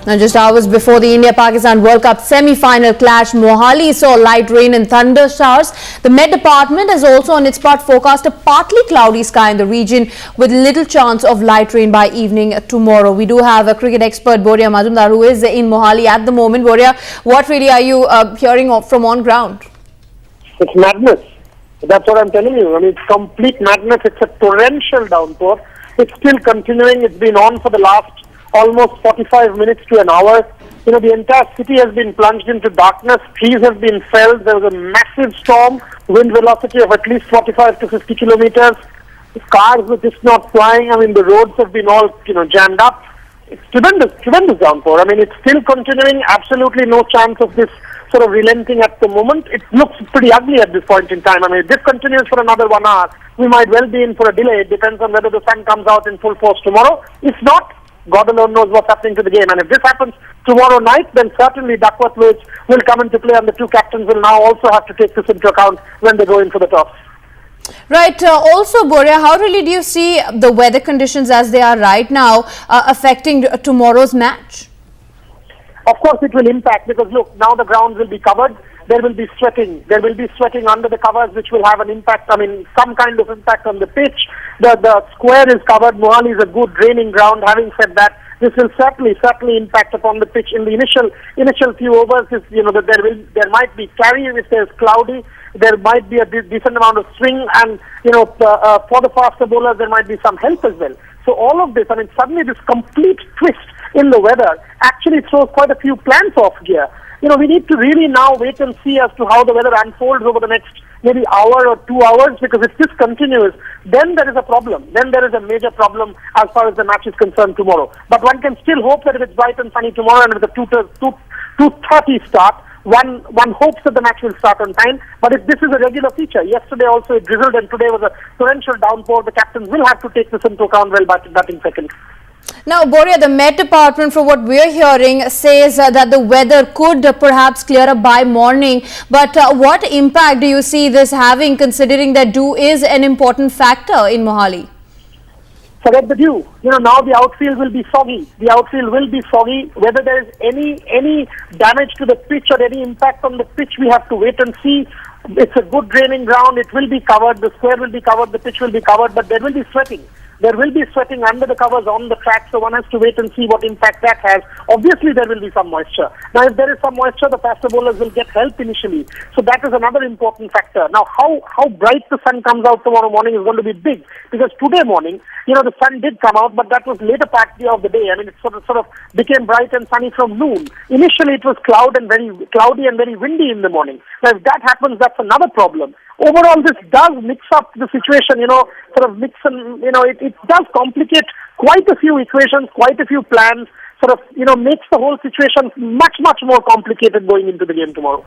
Now, just hours before the India-Pakistan World Cup semi-final clash, Mohali saw light rain and thunder showers. The Met Department has also on its part forecast a partly cloudy sky in the region with little chance of light rain by evening tomorrow. We do have a cricket expert, Boria Majumdar, who is in Mohali at the moment. Boria, what really are you hearing from on ground? It's madness. That's what I'm telling you. I mean, it's complete madness. It's a torrential downpour. It's still continuing. It's been on for the last almost 45 minutes to an hour. You know, the entire city has been plunged into darkness. Trees have been felled. There was a massive storm, wind velocity of at least 45 to 50 kilometers. Cars were just not flying. I mean, the roads have been all, jammed up. It's tremendous downpour. I mean, it's still continuing. Absolutely no chance of this sort of relenting at the moment. It looks pretty ugly at this point in time. I mean, if this continues for another 1 hour, we might well be in for a delay. It depends on whether the sun comes out in full force tomorrow. If not, God alone knows what's happening to the game. And if this happens tomorrow night, then certainly Duckworth will come into play, and the two captains will now also have to take this into account when they go in for the toss. Right. Also, Boria, how really do you see the weather conditions as they are right now affecting tomorrow's match? Of course, it will impact because, look, now the ground will be covered. There will be sweating. There will be sweating under the covers, which will have an impact, some kind of impact on the pitch. The square is covered. Mohali is a good draining ground. Having said that, this will certainly impact upon the pitch in the initial few overs. There might be carry if there's cloudy. There might be a decent amount of swing, and for the faster bowlers there might be some help as well. So all of this, suddenly this complete twist in the weather actually throws quite a few plans off gear. We need to really now wait and see as to how the weather unfolds over the next maybe hour or 2 hours, because if this continues, then there is a problem. Then there is a major problem as far as the match is concerned tomorrow. But one can still hope that if it's bright and sunny tomorrow and with a 2:30 start, one hopes that the match will start on time. But if this is a regular feature, yesterday also it drizzled and today was a torrential downpour, the captains will have to take this into account while batting second. Now, Boria, the Met Department, from what we're hearing, says that the weather could perhaps clear up by morning. But what impact do you see this having, considering that dew is an important factor in Mohali? Forget the dew. Now the outfield will be soggy. The outfield will be soggy. Whether there is any damage to the pitch or any impact on the pitch, we have to wait and see. It's a good draining ground. It will be covered. The square will be covered. The pitch will be covered. But there will be sweating. There will be sweating under the covers on the track, so one has to wait and see what impact that has. Obviously, there will be some moisture. Now, if there is some moisture, the faster bowlers will get help initially. So that is another important factor. Now, how bright the sun comes out tomorrow morning is going to be big, because today morning, the sun did come out, but that was later part of the day. It sort of became bright and sunny from noon. Initially, it was cloudy and very windy in the morning. Now, if that happens, that's another problem. Overall, this does mix up the situation, it does complicate quite a few equations, quite a few plans, makes the whole situation much more complicated going into the game tomorrow.